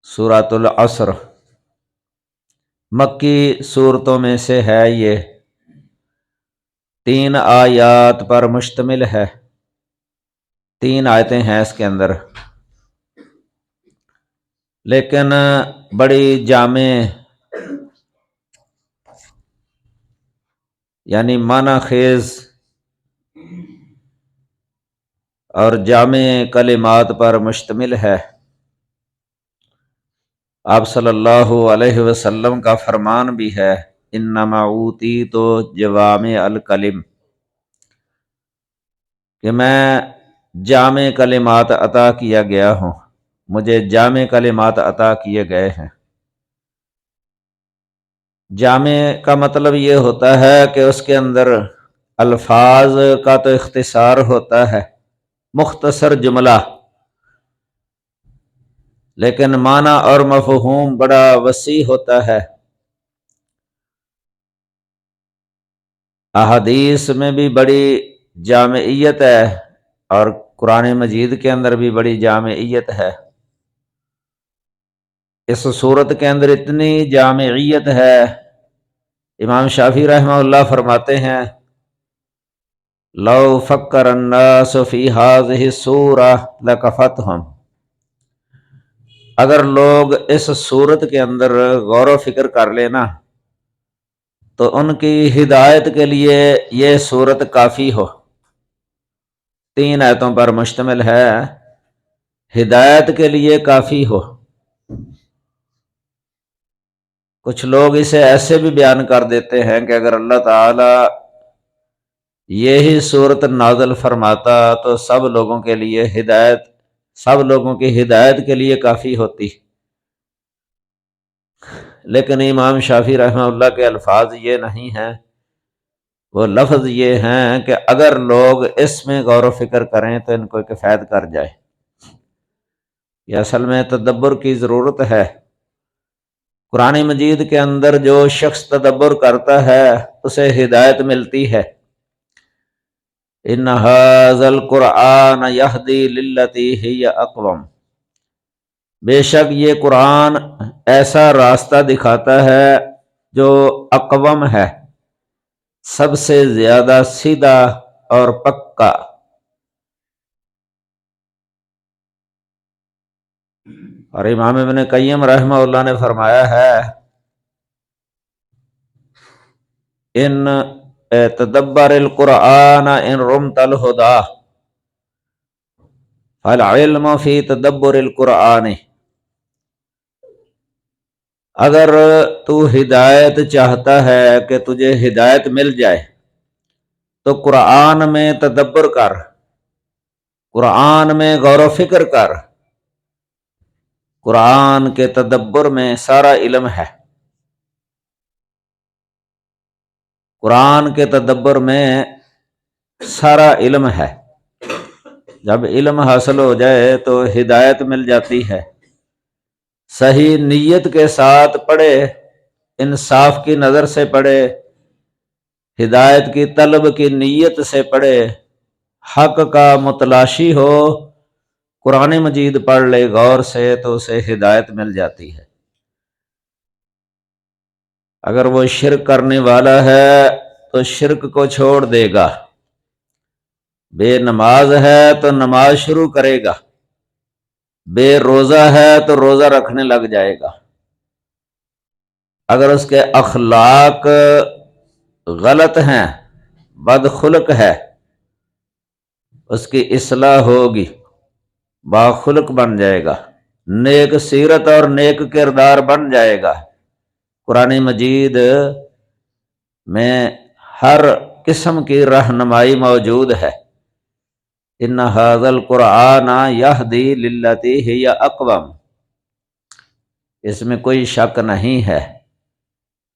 سورۃ العصر مکی صورتوں میں سے ہے، یہ 3 آیات پر مشتمل ہے، 3 آیتیں ہیں اس کے اندر، لیکن بڑی جامع یعنی معنی خیز اور جامع کلمات پر مشتمل ہے۔ آپ صلی اللہ علیہ وسلم کا فرمان بھی ہے، انما اوتیت جوامع الکلم، کہ میں جامع کلمات عطا کیا گیا ہوں، مجھے جامع کلمات عطا کیے گئے ہیں۔ جامع کا مطلب یہ ہوتا ہے کہ اس کے اندر الفاظ کا تو اختصار ہوتا ہے، مختصر جملہ، لیکن معنی اور مفہوم بڑا وسیع ہوتا ہے۔ احادیث میں بھی بڑی جامعیت ہے اور قرآن مجید کے اندر بھی بڑی جامعیت ہے۔ اس صورت کے اندر اتنی جامعیت ہے، امام شافعی رحمہ اللہ فرماتے ہیں، لو فکر الناس فی ہذہ السورہ لکفتہم، اگر لوگ اس صورت کے اندر غور و فکر کر لینا تو ان کی ہدایت کے لیے یہ صورت کافی ہو۔ 3 آیتوں پر مشتمل ہے، ہدایت کے لیے کافی ہو۔ کچھ لوگ اسے ایسے بھی بیان کر دیتے ہیں کہ اگر اللہ تعالی یہی صورت نازل فرماتا تو سب لوگوں کے لیے ہدایت، سب لوگوں کی ہدایت کے لیے کافی ہوتی، لیکن امام شافعی رحمہ اللہ کے الفاظ یہ نہیں ہیں، وہ لفظ یہ ہیں کہ اگر لوگ اس میں غور و فکر کریں تو ان کو کفایت کر جائے۔ یہ اصل میں تدبر کی ضرورت ہے۔ قرآن مجید کے اندر جو شخص تدبر کرتا ہے اسے ہدایت ملتی ہے۔ ان ھذا القرآن یہدی للتی ہی اقوم، بے شک یہ قرآن ایسا راستہ دکھاتا ہے جو اقوم ہے، سب سے زیادہ سیدھا اور پکا۔ اور امام ابن قیم رحمہ اللہ نے فرمایا ہے، ان تدبر القرآن ان رمت الہدی فالعلم فی تدبر القرآن، اگر تو ہدایت چاہتا ہے کہ تجھے ہدایت مل جائے تو قرآن میں تدبر کر، قرآن میں غور و فکر کر، قرآن کے تدبر میں سارا علم ہے، قرآن کے تدبر میں سارا علم ہے۔ جب علم حاصل ہو جائے تو ہدایت مل جاتی ہے۔ صحیح نیت کے ساتھ پڑھے، انصاف کی نظر سے پڑھے، ہدایت کی طلب کی نیت سے پڑھے، حق کا متلاشی ہو، قرآن مجید پڑھ لے غور سے تو اسے ہدایت مل جاتی ہے۔ اگر وہ شرک کرنے والا ہے تو شرک کو چھوڑ دے گا، بے نماز ہے تو نماز شروع کرے گا، بے روزہ ہے تو روزہ رکھنے لگ جائے گا۔ اگر اس کے اخلاق غلط ہیں، بدخلق ہے، اس کی اصلاح ہوگی، باخلق بن جائے گا، نیک سیرت اور نیک کردار بن جائے گا۔ قرآن مجید میں ہر قسم کی رہنمائی موجود ہے۔ ان ھذا القرآن یہدی للتی ہی اقوم، اس میں کوئی شک نہیں ہے،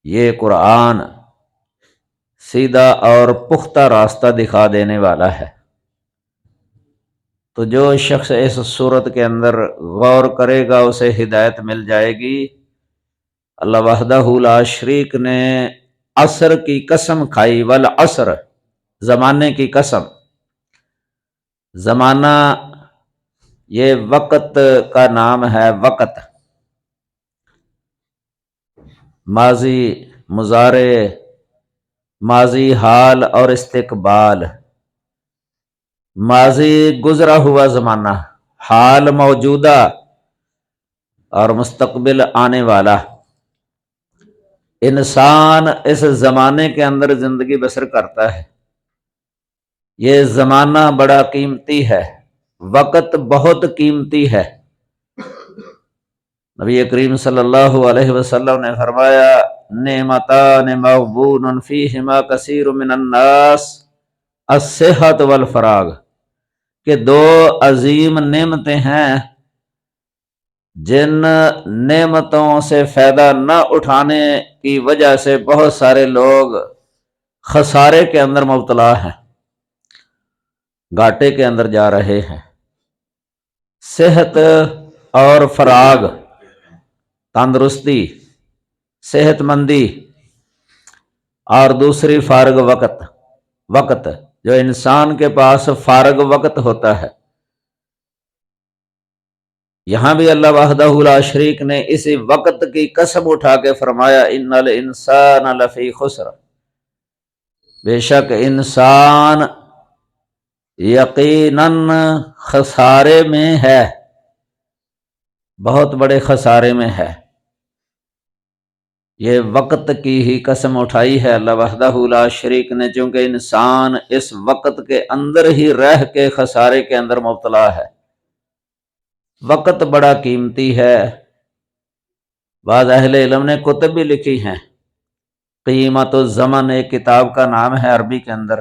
یہ قرآن سیدھا اور پختہ راستہ دکھا دینے والا ہے۔ تو جو شخص اس صورت کے اندر غور کرے گا اسے ہدایت مل جائے گی۔ اللہ وحدہ لا شریک نے عصر کی قسم کھائی، والعصر، زمانے کی قسم۔ زمانہ یہ وقت کا نام ہے، وقت ماضی، مضارع، ماضی حال اور استقبال۔ ماضی گزرا ہوا زمانہ، حال موجودہ اور مستقبل آنے والا۔ انسان اس زمانے کے اندر زندگی بسر کرتا ہے۔ یہ زمانہ بڑا قیمتی ہے، وقت بہت قیمتی ہے۔ نبی کریم صلی اللہ علیہ وسلم نے فرمایا نعمتان مغبون فیہما کثیر من الناس الصحت والفراغ، کہ دو عظیم نعمتیں ہیں جن نعمتوں سے فائدہ نہ اٹھانے کی وجہ سے بہت سارے لوگ خسارے کے اندر مبتلا ہیں، گھاٹے کے اندر جا رہے ہیں۔ صحت اور فراغ، تندرستی، صحت مندی، اور دوسری فارغ وقت جو انسان کے پاس فارغ وقت ہوتا ہے۔ یہاں بھی اللہ وحدہ لا شریک نے اسی وقت کی قسم اٹھا کے فرمایا ان الانسان لفی خسر، بے شک انسان یقیناً خسارے میں ہے، بہت بڑے خسارے میں ہے۔ یہ وقت کی ہی قسم اٹھائی ہے اللہ وحدہ لا شریک نے، چونکہ انسان اس وقت کے اندر ہی رہ کے خسارے کے اندر مبتلا ہے۔ وقت بڑا قیمتی ہے۔ بعض اہل علم نے کتب بھی لکھی ہیں، قیمت الزمن ایک کتاب کا نام ہے عربی کے اندر،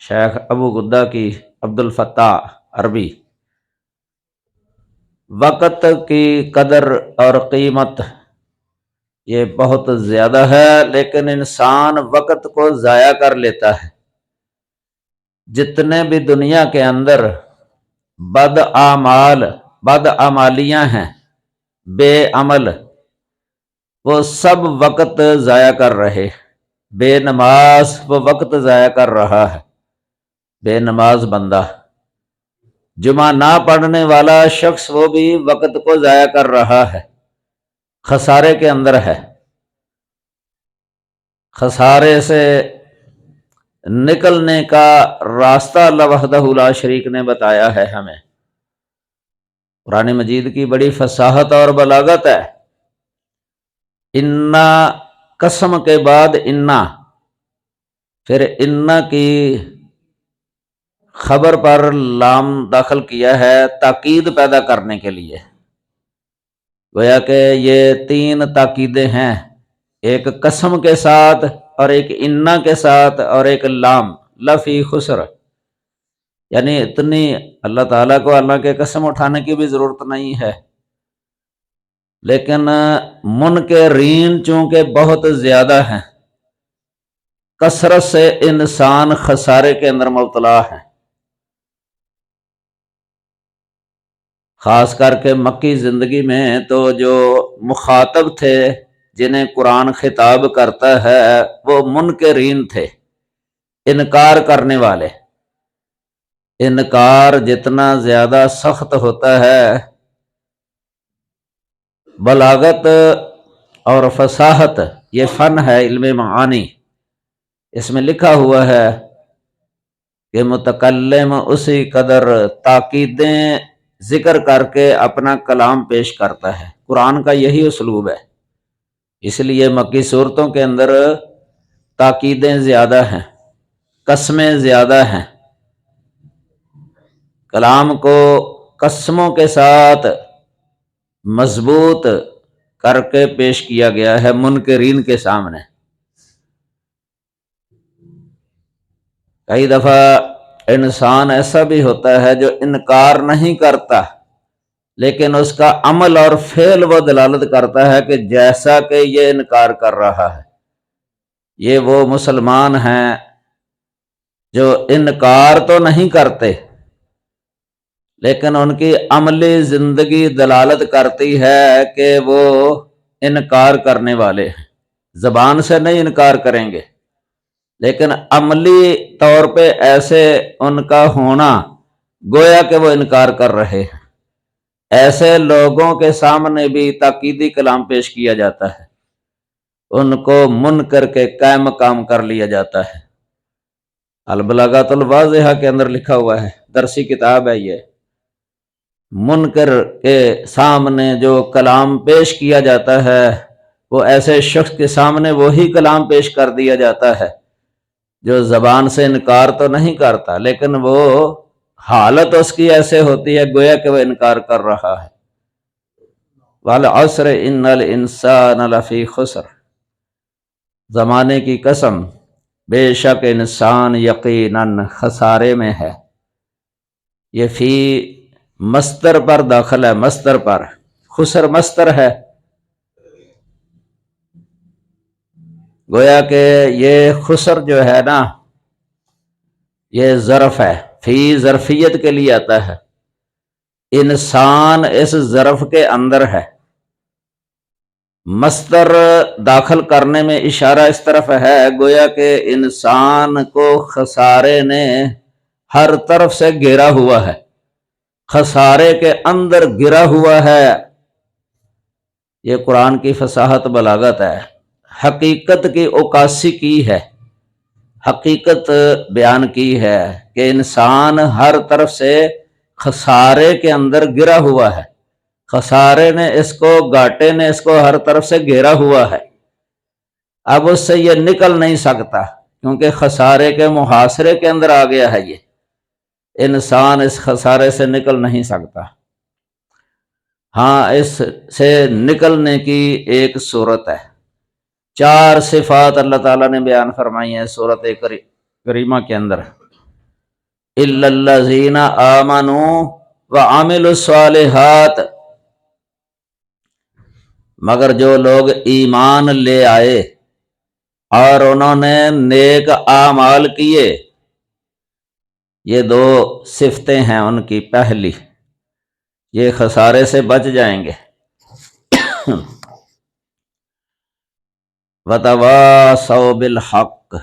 شیخ ابو غدہ کی، عبد الفتاح عربی۔ وقت کی قدر اور قیمت یہ بہت زیادہ ہے، لیکن انسان وقت کو ضائع کر لیتا ہے۔ جتنے بھی دنیا کے اندر بد اعمالیاں ہیں، بے عمل، وہ سب وقت ضائع کر رہے۔ بے نماز وہ وقت ضائع کر رہا ہے، بے نماز بندہ۔ جمعہ نہ پڑھنے والا شخص وہ بھی وقت کو ضائع کر رہا ہے، خسارے کے اندر ہے۔ خسارے سے نکلنے کا راستہ اللہ وحدہ لا شریک نے بتایا ہے ہمیں۔ قرآن مجید کی بڑی فصاحت اور بلاغت ہے۔ انا، قسم کے بعد انا، پھر انا کی خبر پر لام داخل کیا ہے تاکید پیدا کرنے کے لیے، گویا کہ یہ تین تاکیدیں ہیں، ایک قسم کے ساتھ اور ایک انا کے ساتھ اور ایک لام، لفی خسر۔ یعنی اتنی اللہ تعالیٰ کو اللہ کے قسم اٹھانے کی بھی ضرورت نہیں ہے، لیکن منکرین چونکہ بہت زیادہ ہیں، کثرت سے انسان خسارے کے اندر مبتلا ہے۔ خاص کر کے مکی زندگی میں تو جو مخاطب تھے، جنہیں قرآن خطاب کرتا ہے، وہ منکرین تھے، انکار کرنے والے۔ انکار جتنا زیادہ سخت ہوتا ہے، بلاغت اور فصاحت یہ فن ہے علم معانی، اس میں لکھا ہوا ہے کہ متکلم اسی قدر تاکیدیں ذکر کر کے اپنا کلام پیش کرتا ہے۔ قرآن کا یہی اسلوب ہے، اس لیے مکی صورتوں کے اندر تاکیدیں زیادہ ہیں، قسمیں زیادہ ہیں، کلام کو قسموں کے ساتھ مضبوط کر کے پیش کیا گیا ہے منکرین کے سامنے۔ کئی دفعہ انسان ایسا بھی ہوتا ہے جو انکار نہیں کرتا، لیکن اس کا عمل اور فعل وہ دلالت کرتا ہے کہ جیسا کہ یہ انکار کر رہا ہے۔ یہ وہ مسلمان ہیں جو انکار تو نہیں کرتے، لیکن ان کی عملی زندگی دلالت کرتی ہے کہ وہ انکار کرنے والے ہیں۔ زبان سے نہیں انکار کریں گے، لیکن عملی طور پہ ایسے ان کا ہونا گویا کہ وہ انکار کر رہے ہیں۔ ایسے لوگوں کے سامنے بھی تاکیدی کلام پیش کیا جاتا ہے۔ ان کو منکر کے قائم مقام کر لیا جاتا ہے۔ البلاغات الواضحہ کے اندر لکھا ہوا ہے، درسی کتاب ہے یہ، منکر کے سامنے جو کلام پیش کیا جاتا ہے وہ ایسے شخص کے سامنے وہی کلام پیش کر دیا جاتا ہے جو زبان سے انکار تو نہیں کرتا، لیکن وہ حالت اس کی ایسے ہوتی ہے گویا کہ وہ انکار کر رہا ہے۔ وَالْعَصْرِ إِنَّ الْإِنسَانَ لَفِي خُسْرٍ، زمانے کی قسم بے شک انسان یقیناً خسارے میں ہے۔ یہ فی مصدر پر داخل ہے، مصدر پر، خسر مصدر ہے، گویا کہ یہ خسر جو ہے نا یہ ظرف ہے، فی ظرفیت کے لیے آتا ہے، انسان اس ظرف کے اندر ہے۔ مصدر داخل کرنے میں اشارہ اس طرف ہے گویا کہ انسان کو خسارے نے ہر طرف سے گھیرا ہوا ہے، خسارے کے اندر گرا ہوا ہے۔ یہ قرآن کی فصاحت بلاغت ہے، حقیقت کی عکاسی کی ہے، حقیقت بیان کی ہے کہ انسان ہر طرف سے خسارے کے اندر گرا ہوا ہے، خسارے نے اس کو، گھاٹے نے اس کو ہر طرف سے گھیرا ہوا ہے، اب اس سے یہ نکل نہیں سکتا کیونکہ خسارے کے محاصرے کے اندر آ گیا ہے۔ یہ انسان اس خسارے سے نکل نہیں سکتا۔ ہاں، اس سے نکلنے کی ایک صورت ہے، 4 صفات اللہ تعالیٰ نے بیان فرمائی ہیں سورۃ کریمہ کے اندر، اِلَّا الَّذِينَ آمَنُوا وَعَمِلُوا الصَّالِحَاتِ، مگر جو لوگ ایمان لے آئے اور انہوں نے نیک اعمال کیے، یہ 2 صفتیں ہیں ان کی، پہلی یہ خسارے سے بچ جائیں گے۔ وَتَوَاصَوْا بِالْحَقِّ،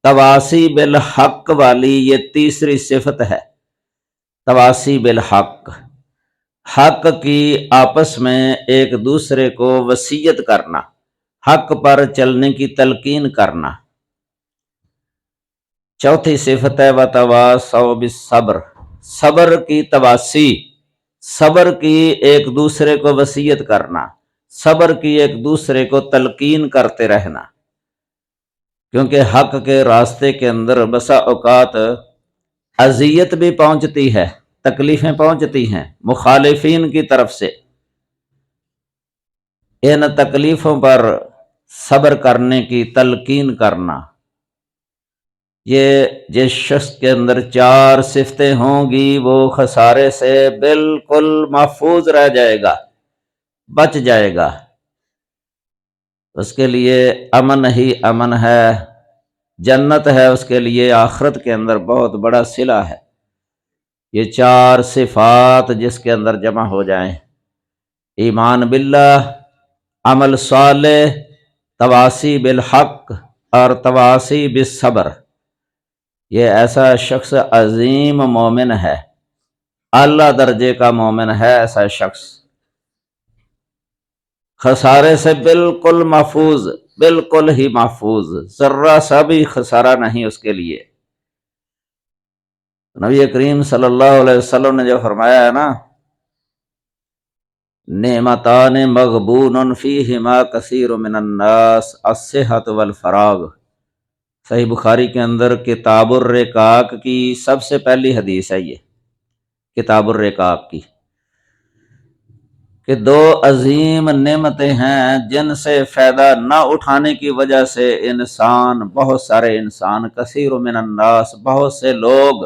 تواسی بالحق والی یہ تیسری صفت ہے، تواسی بالحق، حق کی آپس میں ایک دوسرے کو وصیت کرنا، حق پر چلنے کی تلقین کرنا۔ چوتھی صفت ہے وَتَوَاصَوْا بِالصَّبْرِ، صبر کی تواسی، صبر کی ایک دوسرے کو وصیت کرنا، صبر کی ایک دوسرے کو تلقین کرتے رہنا، کیونکہ حق کے راستے کے اندر بسا اوقات اذیت بھی پہنچتی ہے، تکلیفیں پہنچتی ہیں مخالفین کی طرف سے، ان تکلیفوں پر صبر کرنے کی تلقین کرنا۔ یہ جس شخص کے اندر 4 صفتیں ہوں گی وہ خسارے سے بالکل محفوظ رہ جائے گا، بچ جائے گا، اس کے لیے امن ہی امن ہے، جنت ہے اس کے لیے، آخرت کے اندر بہت بڑا صلہ ہے۔ یہ 4 صفات جس کے اندر جمع ہو جائیں، ایمان باللہ، عمل صالح، تواسی بالحق اور تواسی بالصبر، یہ ایسا شخص عظیم مومن ہے، اعلیٰ درجے کا مومن ہے ایسا شخص، خسارے سے بالکل محفوظ، بالکل ہی محفوظ، ذرہ سا بھی خسارہ نہیں اس کے لیے۔ نبی کریم صلی اللہ علیہ وسلم نے جو فرمایا ہے نا، نعمتان مغبون فیہما کثیر من الناس، الصحۃ والفراغ، صحیح بخاری کے اندر کتاب الرقاق کی سب سے پہلی حدیث ہے یہ، کتاب الرقاق کی، کہ 2 عظیم نعمتیں ہیں جن سے فائدہ نہ اٹھانے کی وجہ سے انسان، بہت سارے انسان، کثیر من الناس، بہت سے لوگ،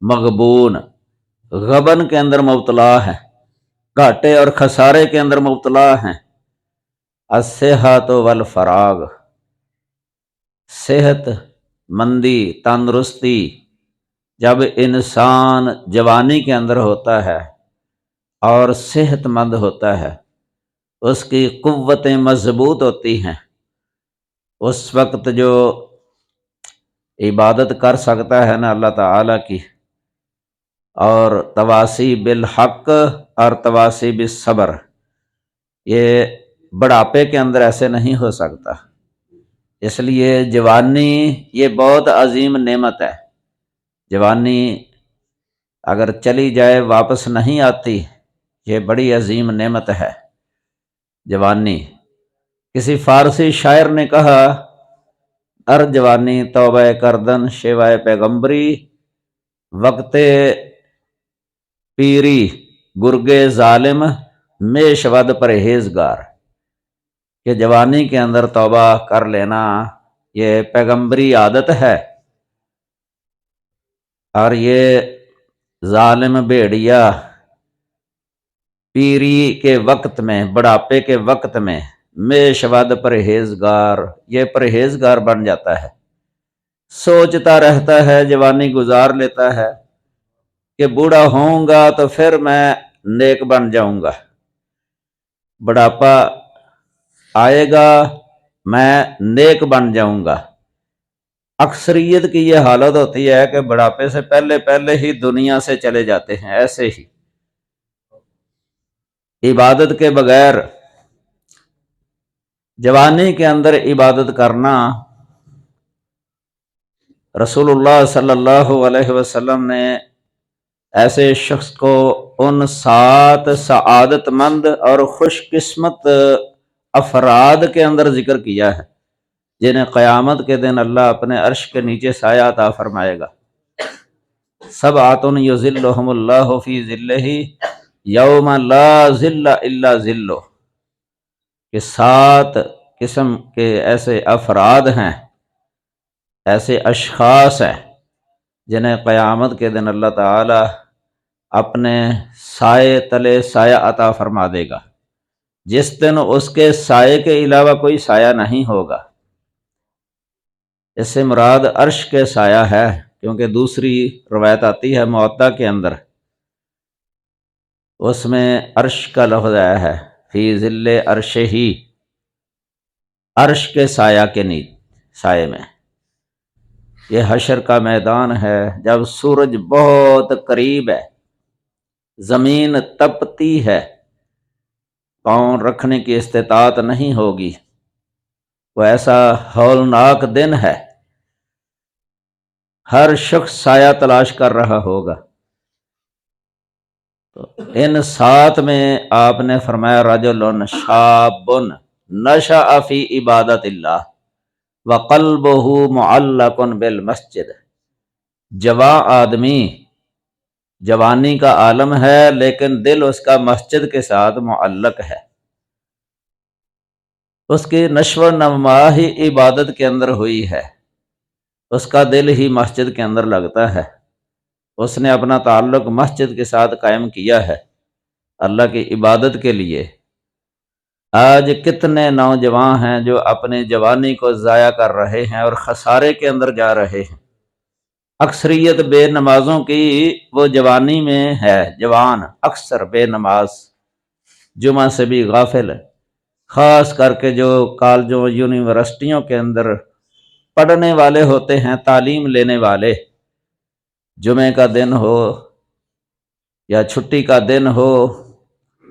مغبون، غبن کے اندر مبتلا ہیں، گھاٹے اور خسارے کے اندر مبتلا ہیں۔ الصحۃ والفراغ، صحت مندی، تندرستی، جب انسان جوانی کے اندر ہوتا ہے اور صحت مند ہوتا ہے، اس کی قوتیں مضبوط ہوتی ہیں، اس وقت جو عبادت کر سکتا ہے نا اللہ تعالیٰ کی، اور تواسی بالحق اور تواسی بالصبر، یہ بڑھاپے کے اندر ایسے نہیں ہو سکتا۔ اس لیے جوانی یہ بہت عظیم نعمت ہے۔ جوانی اگر چلی جائے واپس نہیں آتی، یہ بڑی عظیم نعمت ہے جوانی۔ کسی فارسی شاعر نے کہا، ار جوانی توبہ کردن شیوائے پیغمبری، وقت پیری گرگے ظالم میں شود پرہیزگار، کہ جوانی کے اندر توبہ کر لینا یہ پیغمبری عادت ہے، اور یہ ظالم بھیڑیا پیری کے وقت میں، بڑھاپے کے وقت میں، میں شود پرہیزگار، یہ پرہیزگار بن جاتا ہے، سوچتا رہتا ہے، جوانی گزار لیتا ہے کہ بوڑھا ہوں گا تو پھر میں نیک بن جاؤں گا، بڑھاپا آئے گا میں نیک بن جاؤں گا۔ اکثریت کی یہ حالت ہوتی ہے کہ بڑھاپے سے پہلے ہی دنیا سے چلے جاتے ہیں۔ ایسے ہی عبادت کے بغیر جوانی کے اندر عبادت کرنا، رسول اللہ صلی اللہ علیہ وسلم نے ایسے شخص کو ان 7 سعادت مند اور خوش قسمت افراد کے اندر ذکر کیا ہے جنہیں قیامت کے دن اللہ اپنے عرش کے نیچے سایہ عطا فرمائے گا۔ سبعۃ یظلھم اللہ فی ظلہ یوم لا ظل الا ظلہ، کہ 7 قسم کے ایسے افراد ہیں، ایسے اشخاص ہیں جنہیں قیامت کے دن اللہ تعالی اپنے سائے تلے سایہ عطا فرما دے گا، جس دن اس کے سائے کے علاوہ کوئی سایہ نہیں ہوگا۔ اس سے مراد عرش کے سایہ ہے، کیونکہ دوسری روایت آتی ہے موطا کے اندر، اس میں عرش کا لفظ آیا ہے، فی ظل عرشہ، عرش کے سایہ کے سائے میں۔ یہ حشر کا میدان ہے، جب سورج بہت قریب ہے، زمین تپتی ہے، پاؤں رکھنے کی استطاعت نہیں ہوگی، وہ ایسا ہولناک دن ہے، ہر شخص سایہ تلاش کر رہا ہوگا۔ تو ان 7 میں آپ نے فرمایا رجل شاب نشأ فی عبادت اللہ وقلبہ معلق بالمسجد، جواں آدمی، جوانی کا عالم ہے لیکن دل اس کا مسجد کے ساتھ معلق ہے، اس کی نشو و نما ہی عبادت کے اندر ہوئی ہے، اس کا دل ہی مسجد کے اندر لگتا ہے، اس نے اپنا تعلق مسجد کے ساتھ قائم کیا ہے اللہ کی عبادت کے لیے۔ آج کتنے نوجوان ہیں جو اپنی جوانی کو ضائع کر رہے ہیں اور خسارے کے اندر جا رہے ہیں۔ اکثریت بے نمازوں کی وہ جوانی میں ہے، جوان اکثر بے نماز، جمعہ سے بھی غافل، خاص کر کے جو کالجوں یونیورسٹیوں کے اندر پڑھنے والے ہوتے ہیں، تعلیم لینے والے، جمعے کا دن ہو یا چھٹی کا دن ہو،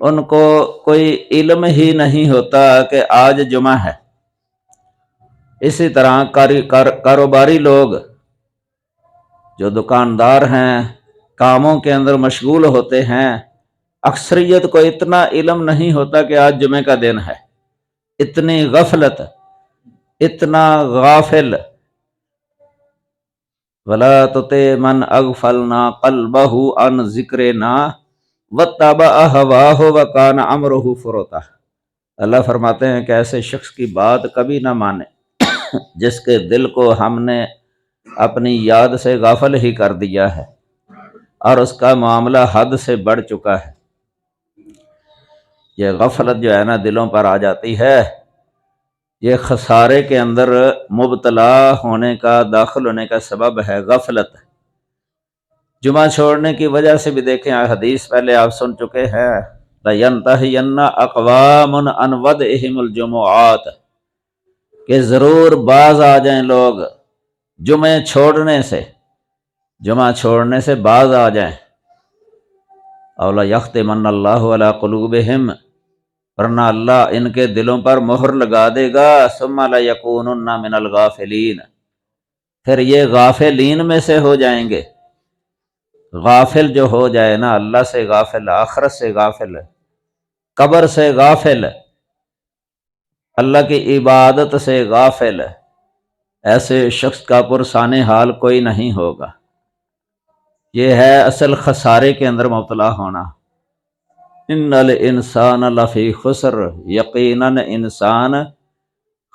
ان کو کوئی علم ہی نہیں ہوتا کہ آج جمعہ ہے۔ اسی طرح کاروباری لوگ جو دکاندار ہیں، کاموں کے اندر مشغول ہوتے ہیں، اکثریت کو اتنا علم نہیں ہوتا کہ آج جمعے کا دن ہے، اتنی غفلت، اتنا غافل۔ وَلَا تُطِعْ مَنْ أَغْفَلْنَا قَلْبَهُ عَنْ ذِكْرِنَا وَاتَّبَعَ هَوَاهُ وَكَانَ أَمْرُهُ فُرُطًا۔ اللہ فرماتے ہیں کہ ایسے شخص کی بات کبھی نہ مانے جس کے دل کو ہم نے اپنی یاد سے غافل ہی کر دیا ہے اور اس کا معاملہ حد سے بڑھ چکا ہے۔ یہ غفلت جو ہے نا دلوں پر آ جاتی ہے، یہ خسارے کے اندر مبتلا ہونے کا، داخل ہونے کا سبب ہے غفلت۔ جمعہ چھوڑنے کی وجہ سے بھی دیکھیں، حدیث پہلے آپ سن چکے ہیں، لَيَنْتَهِيَنَّ أَقْوَامٌ عَنْ وَدْعِهِمُ الْجُمُعَاتِ، کہ ضرور باز آ جائیں لوگ جمعے چھوڑنے سے، جمعہ چھوڑنے سے باز آ جائیں۔ أَوْ لَيَخْتِمَنَّ اللَّهُ عَلَىٰ قُلُوبِهِمْ، ورنہ اللہ ان کے دلوں پر مہر لگا دے گا، ثم لیکونن من الغافلین، پھر یہ غافلین میں سے ہو جائیں گے۔ غافل جو ہو جائے نا، اللہ سے غافل، آخرت سے غافل، قبر سے غافل، اللہ کی عبادت سے غافل، ایسے شخص کا پرسان حال کوئی نہیں ہوگا۔ یہ ہے اصل خسارے کے اندر مبتلا ہونا۔ ان الانسان لفی خسر، یقیناً انسان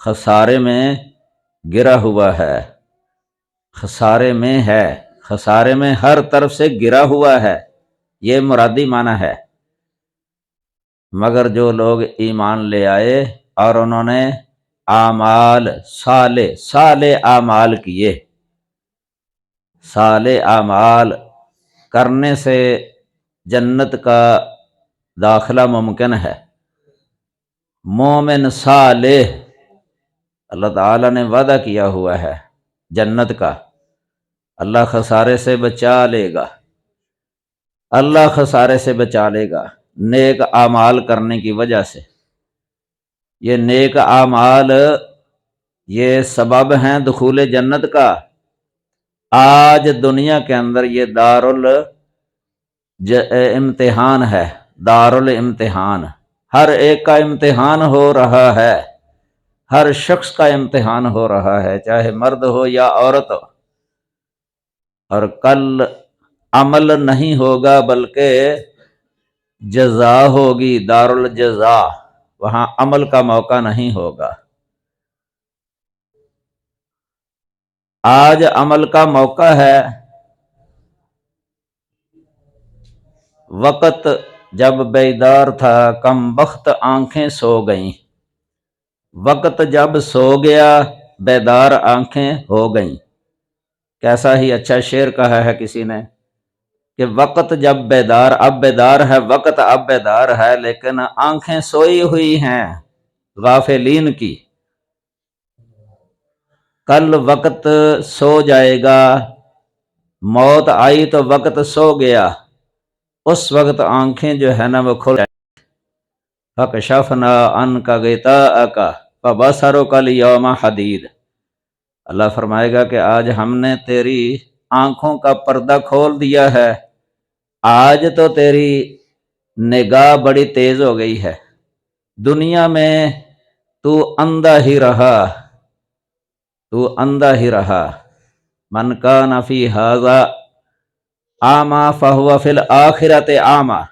خسارے میں گرا ہوا ہے، خسارے میں ہے، خسارے میں ہر طرف سے گرا ہوا ہے، یہ مرادی معنی ہے۔ مگر جو لوگ ایمان لے آئے اور انہوں نے اعمال صالح اعمال کیے، صالح اعمال کرنے سے جنت کا داخلہ ممکن ہے۔ مومن صالح، اللہ تعالیٰ نے وعدہ کیا ہوا ہے جنت کا، اللہ خسارے سے بچا لے گا، اللہ خسارے سے بچا لے گا نیک اعمال کرنے کی وجہ سے۔ یہ نیک اعمال یہ سبب ہیں دخول جنت کا۔ آج دنیا کے اندر یہ امتحان ہے، دارالامتحان، ہر ایک کا امتحان ہو رہا ہے، ہر شخص کا امتحان ہو رہا ہے، چاہے مرد ہو یا عورت ہو۔ اور کل عمل نہیں ہوگا بلکہ جزا ہوگی، دارالجزا، وہاں عمل کا موقع نہیں ہوگا۔ آج عمل کا موقع ہے۔ وقت جب بیدار تھا کم بخت آنکھیں سو گئیں، وقت جب سو گیا بیدار آنکھیں ہو گئیں۔ کیسا ہی اچھا شعر کہا ہے کسی نے کہ وقت جب بیدار، اب بیدار ہے وقت، اب بیدار ہے لیکن آنکھیں سوئی ہوئی ہیں غافلین کی۔ کل وقت سو جائے گا، موت آئی تو وقت سو گیا، اس وقت آنکھیں جو ہے نا وہ کھل جائیں۔ فَكَشَفْنَا عَنْكَ غِطَاءَكَ فَبَصَرُكَ الْيَوْمَ حَدِيدٌ، اللہ فرمائے گا کہ آج ہم نے تیری آنکھوں کا پردہ کھول دیا ہے، آج تو تیری نگاہ بڑی تیز ہو گئی ہے۔ دنیا میں تو اندھا ہی رہا، تو اندھا ہی رہا۔ من کان فی ھذا اعمی فہو فی الآخرۃ اعمی،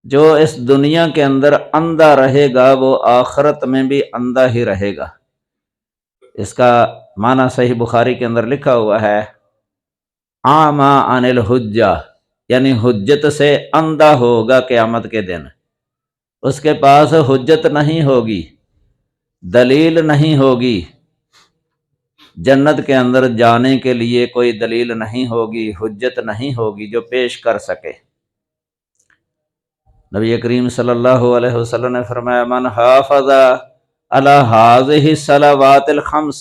جو اس دنیا کے اندر اندھا رہے گا وہ آخرت میں بھی اندھا ہی رہے گا۔ اس کا معنی صحیح بخاری کے اندر لکھا ہوا ہے اعمی عن الحجہ، یعنی حجت سے اندھا ہوگا قیامت کے دن، اس کے پاس حجت نہیں ہوگی، دلیل نہیں ہوگی، جنت کے اندر جانے کے لیے کوئی دلیل نہیں ہوگی، حجت نہیں ہوگی جو پیش کر سکے۔ نبی کریم صلی اللہ علیہ وسلم نے فرمایا من حافظ علی ہذہ الصلوات الخمس،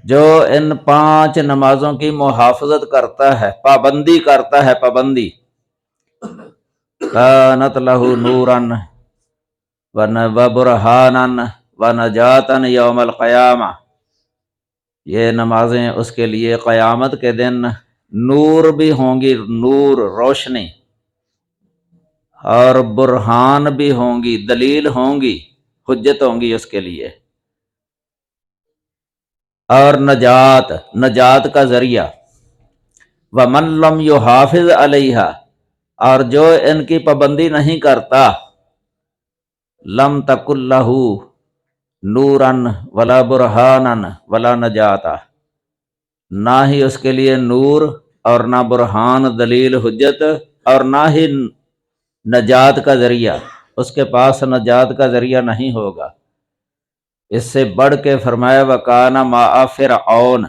جو ان 5 نمازوں کی محافظت کرتا ہے، پابندی کرتا ہے، پابندی، کانت لہ نورا وبرہانا ونجاتا یوم القیامہ، یہ نمازیں اس کے لیے قیامت کے دن نور بھی ہوں گی، نور روشنی، اور برہان بھی ہوں گی، دلیل ہوں گی، حجت ہوں گی اس کے لیے، اور نجات کا ذریعہ۔ وَمَن لَّمْ يُحَافِظْ عَلَيْهَا، اور جو ان کی پابندی نہیں کرتا، لَمْ تَكُن لَّهُ نُورًا وَلَا بُرْهَانًا وَلَا نَجَاتًا، نہ ہی اس کے لیے نور اور نہ برہان، دلیل، حجت، اور نہ ہی نجات کا ذریعہ، اس کے پاس نجات کا ذریعہ نہیں ہوگا۔ اس سے بڑھ کے فرمایا وَكَانَ مَعَ فِرْعَوْنَ،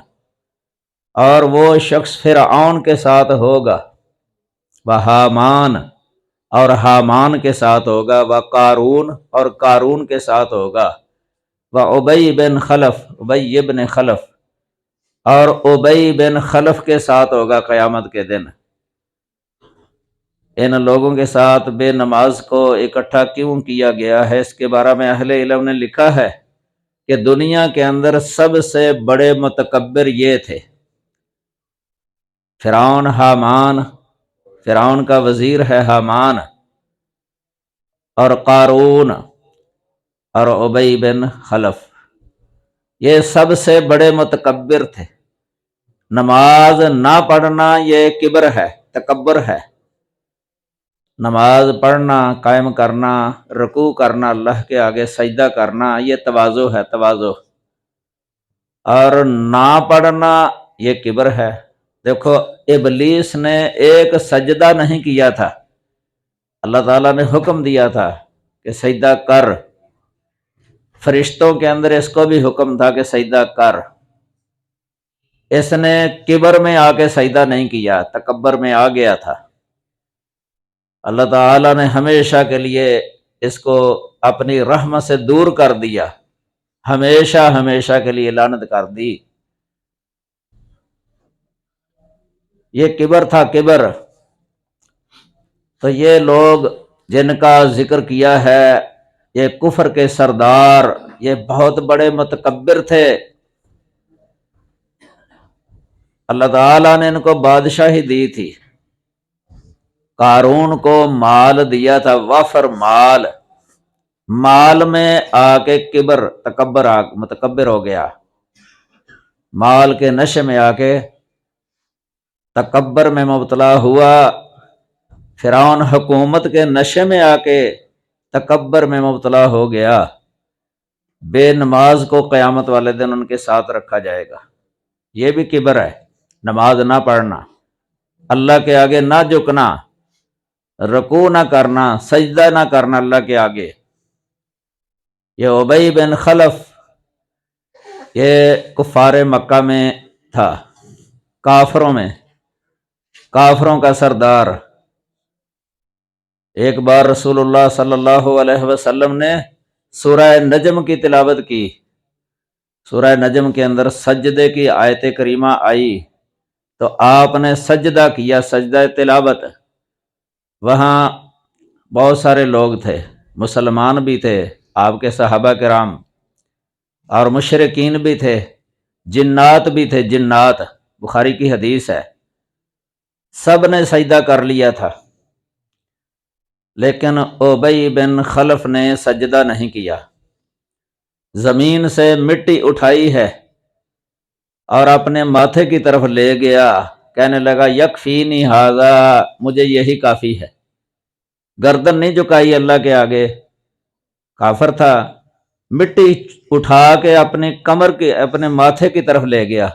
اور وہ شخص فرعون کے ساتھ ہوگا، وَحَامَانَ، اور حامان کے ساتھ ہوگا، وَقَارُون، اور قارون کے ساتھ ہوگا، وَأُبَيْ بن خلف، ابی بن خلف، اور ابی بن خلف کے ساتھ ہوگا قیامت کے دن۔ ان لوگوں کے ساتھ بے نماز کو اکٹھا کیوں کیا گیا ہے؟ اس کے بارے میں اہل علم نے لکھا ہے کہ دنیا کے اندر سب سے بڑے متکبر یہ تھے، فرعون، حامان، فرعون کا وزیر ہے حامان، اور قارون اور ابی بن خلف، یہ سب سے بڑے متکبر تھے۔ نماز نہ پڑھنا یہ کبر ہے، تکبر ہے۔ نماز پڑھنا، قائم کرنا، رکوع کرنا، اللہ کے آگے سجدہ کرنا، یہ تواضع ہے، تواضع۔ اور نہ پڑھنا یہ کبر ہے۔ دیکھو ابلیس نے ایک سجدہ نہیں کیا تھا، اللہ تعالیٰ نے حکم دیا تھا کہ سجدہ کر، فرشتوں کے اندر اس کو بھی حکم تھا کہ سجدہ کر، اس نے کبر میں آ کے سجدہ نہیں کیا، تکبر میں آ گیا تھا۔ اللہ تعالیٰ نے ہمیشہ کے لیے اس کو اپنی رحمت سے دور کر دیا، ہمیشہ ہمیشہ کے لیے لعنت کر دی۔ یہ کبر تھا، کبر۔ تو یہ لوگ جن کا ذکر کیا ہے، یہ کفر کے سردار، یہ بہت بڑے متکبر تھے۔ اللہ تعالیٰ نے ان کو بادشاہی دی تھی، قارون کو مال دیا تھا، وافر مال، مال میں آ کے کبر، تکبر، متکبر ہو گیا، مال کے نشے میں آ کے تکبر میں مبتلا ہوا۔ فرعون حکومت کے نشے میں آ کے تکبر میں مبتلا ہو گیا۔ بے نماز کو قیامت والے دن ان کے ساتھ رکھا جائے گا، یہ بھی کبر ہے، نماز نہ پڑھنا، اللہ کے آگے نہ جھکنا، رکوع نہ کرنا، سجدہ نہ کرنا اللہ کے آگے۔ یہ ابی بن خلف، یہ کفار مکہ میں تھا، کافروں میں، کافروں کا سردار۔ ایک بار رسول اللہ صلی اللہ علیہ وسلم نے سورہ نجم کی تلاوت کی، سورہ نجم کے اندر سجدے کی آیت کریمہ آئی تو آپ نے سجدہ کیا، سجدہ تلاوت۔ وہاں بہت سارے لوگ تھے، مسلمان بھی تھے، آپ کے صحابہ کرام، اور مشرکین بھی تھے، جنات بھی تھے، جنات، بخاری کی حدیث ہے۔ سب نے سجدہ کر لیا تھا، لیکن ابی بن خلف نے سجدہ نہیں کیا، زمین سے مٹی اٹھائی ہے اور اپنے ماتھے کی طرف لے گیا، کہنے لگا یکفینی ھذا، مجھے یہی کافی ہے۔ گردن نہیں جھکائی اللہ کے آگے، کافر تھا، مٹی اٹھا کے اپنی کمر کے، اپنے ماتھے کی طرف لے گیا،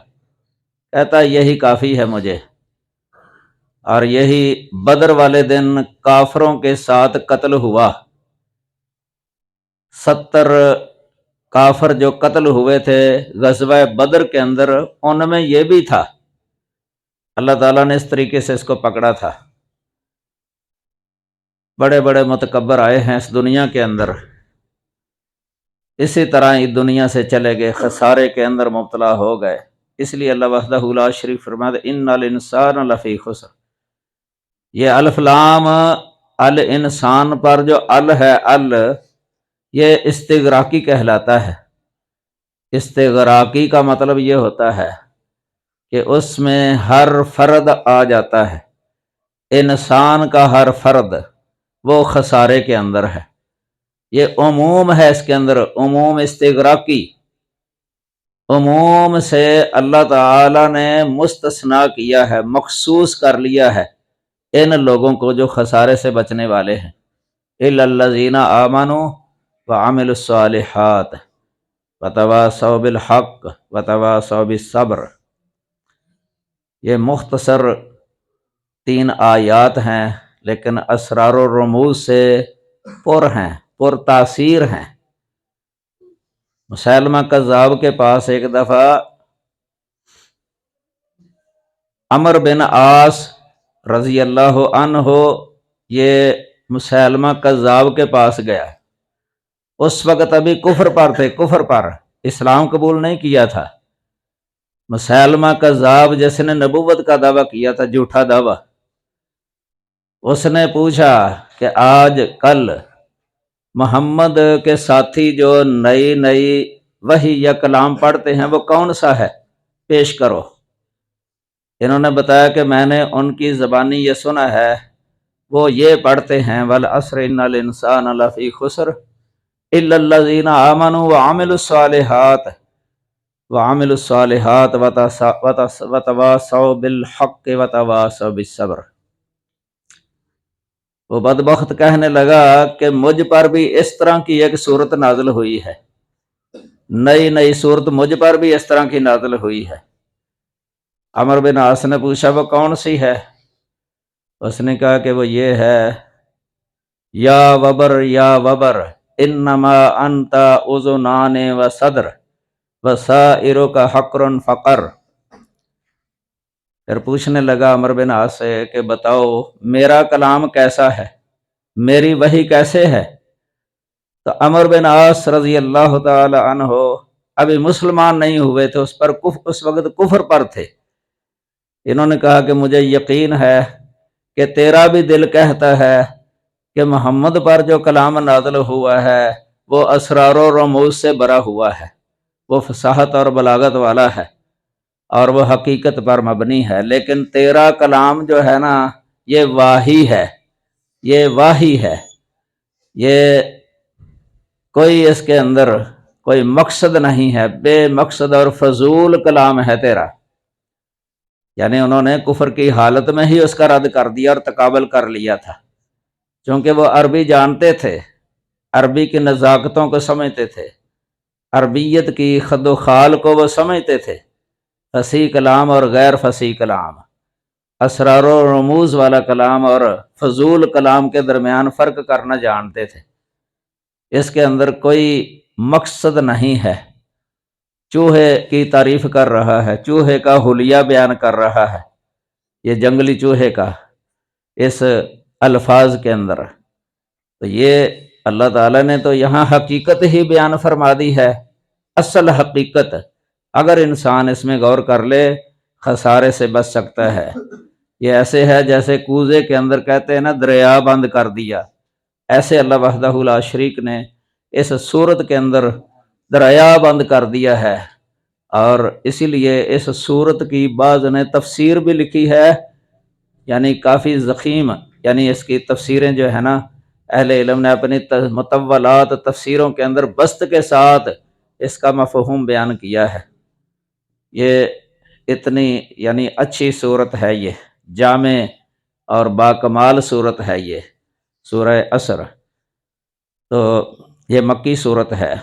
کہتا یہی کافی ہے مجھے۔ اور یہی بدر والے دن کافروں کے ساتھ قتل ہوا، 70 کافر جو قتل ہوئے تھے غزوہ بدر کے اندر، ان میں یہ بھی تھا۔ اللہ تعالیٰ نے اس طریقے سے اس کو پکڑا تھا۔ بڑے بڑے متکبر آئے ہیں اس دنیا کے اندر، اسی طرح ہی دنیا سے چلے گئے، خسارے کے اندر مبتلا ہو گئے۔ اس لیے اللہ وحدہ لا شریک فرماتے ان الانسان لفی خسر۔ یہ الف لام الانسان پر جو ال ہے، ال یہ استغراقی کہلاتا ہے۔ استغراقی کا مطلب یہ ہوتا ہے کہ اس میں ہر فرد آ جاتا ہے، انسان کا ہر فرد وہ خسارے کے اندر ہے۔ یہ عموم ہے، اس کے اندر عموم استغراقی، عموم سے اللہ تعالی نے مستثنا کیا ہے، مخصوص کر لیا ہے ان لوگوں کو جو خسارے سے بچنے والے ہیں۔ الا الذین آمنوا وعملوا الصالحات وتواصوا بالحق وتواصوا بالصبر۔ یہ مختصر 3 آیات ہیں، لیکن اسرار و رموز سے پر ہیں، پر تاثیر ہیں۔ مسیلمہ کذاب کے پاس ایک دفعہ عمر بن عاص رضی اللہ عنہ، یہ مسیلمہ کذاب کے پاس گیا۔ اس وقت ابھی کفر پر تھے، کفر پر، اسلام قبول نہیں کیا تھا۔ مسیلمہ کذاب جس نے نبوت کا دعویٰ کیا تھا، جھوٹا دعویٰ، اس نے پوچھا کہ آج کل محمد کے ساتھی جو نئی نئی وحی یا کلام پڑھتے ہیں وہ کون سا ہے، پیش کرو۔ انہوں نے بتایا کہ میں نے ان کی زبانی یہ سنا ہے، وہ یہ پڑھتے ہیں والعصر ان الانسان لفی خسر الا الذین آمنوا وعملوا الصالحات وتواصوا بالحق وتواصوا بالصبر۔ وہ بدبخت کہنے لگا کہ مجھ پر بھی اس طرح کی ایک صورت نازل ہوئی ہے، نئی نئی صورت مجھ پر بھی اس طرح کی نازل ہوئی ہے۔ عمر بن عاص نے پوچھا وہ کون سی ہے؟ اس نے کہا کہ وہ یہ ہے، یا وبر انما انت اذنان و صدر وسائرک حقر فقر۔ پھر پوچھنے لگا عمر بن عاص سے کہ بتاؤ میرا کلام کیسا ہے، میری وحی کیسے ہے؟ تو عمر بن عاص رضی اللہ تعالی عنہ ابھی مسلمان نہیں ہوئے تھے، اس وقت کفر پر تھے۔ انہوں نے کہا کہ مجھے یقین ہے کہ تیرا بھی دل کہتا ہے کہ محمد پر جو کلام نازل ہوا ہے وہ اسرار و رموز سے بھرا ہوا ہے، وہ فصاحت اور بلاغت والا ہے اور وہ حقیقت پر مبنی ہے، لیکن تیرا کلام جو ہے نا یہ واہی ہے، یہ واہی ہے، یہ کوئی اس کے اندر کوئی مقصد نہیں ہے، بے مقصد اور فضول کلام ہے تیرا۔ یعنی انہوں نے کفر کی حالت میں ہی اس کا رد کر دیا اور تقابل کر لیا تھا، چونکہ وہ عربی جانتے تھے، عربی کی نزاکتوں کو سمجھتے تھے، عربیت کی خد و خال کو وہ سمجھتے تھے، فصیح کلام اور غیر فصیح کلام، اسرار و رموز والا کلام اور فضول کلام کے درمیان فرق کرنا جانتے تھے۔ اس کے اندر کوئی مقصد نہیں ہے، چوہے کی تعریف کر رہا ہے، چوہے کا حلیہ بیان کر رہا ہے، یہ جنگلی چوہے کا اس الفاظ کے اندر۔ تو یہ اللہ تعالیٰ نے تو یہاں حقیقت ہی بیان فرما دی ہے، اصل حقیقت۔ اگر انسان اس میں غور کر لے خسارے سے بچ سکتا ہے۔ یہ ایسے ہے جیسے کوزے کے اندر کہتے ہیں نا دریا بند کر دیا، ایسے اللہ وحدہ لا شریک نے اس صورت کے اندر دریا بند کر دیا ہے، اور اسی لیے اس صورت کی بعض نے تفسیر بھی لکھی ہے، یعنی کافی ضخیم، یعنی اس کی تفسیریں جو ہے نا اہل علم نے اپنی مطولات تفسیروں کے اندر بسط کے ساتھ اس کا مفہوم بیان کیا ہے۔ یہ اتنی یعنی اچھی صورت ہے، یہ جامع اور باکمال صورت ہے، یہ سورہ عصر۔ تو یہ مکی صورت ہے،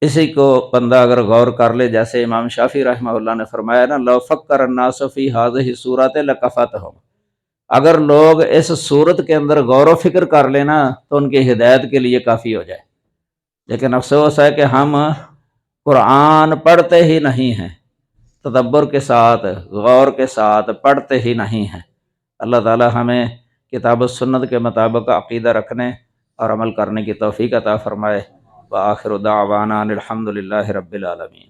اسی کو بندہ اگر غور کر لے، جیسے امام شافعی رحمہ اللہ نے فرمایا نا لو فکر الناس فی ہذہ صورت لکفتہم، اگر لوگ اس صورت کے اندر غور و فکر کر لینا تو ان کی ہدایت کے لیے کافی ہو جائے، لیکن افسوس ہے کہ ہم قرآن پڑھتے ہی نہیں ہیں، تدبر کے ساتھ غور کے ساتھ پڑھتے ہی نہیں ہیں۔ اللہ تعالی ہمیں کتاب و سنت کے مطابق عقیدہ رکھنے اور عمل کرنے کی توفیق عطا فرمائے۔ وآخر دعوانا الحمد للہ رب العالمین۔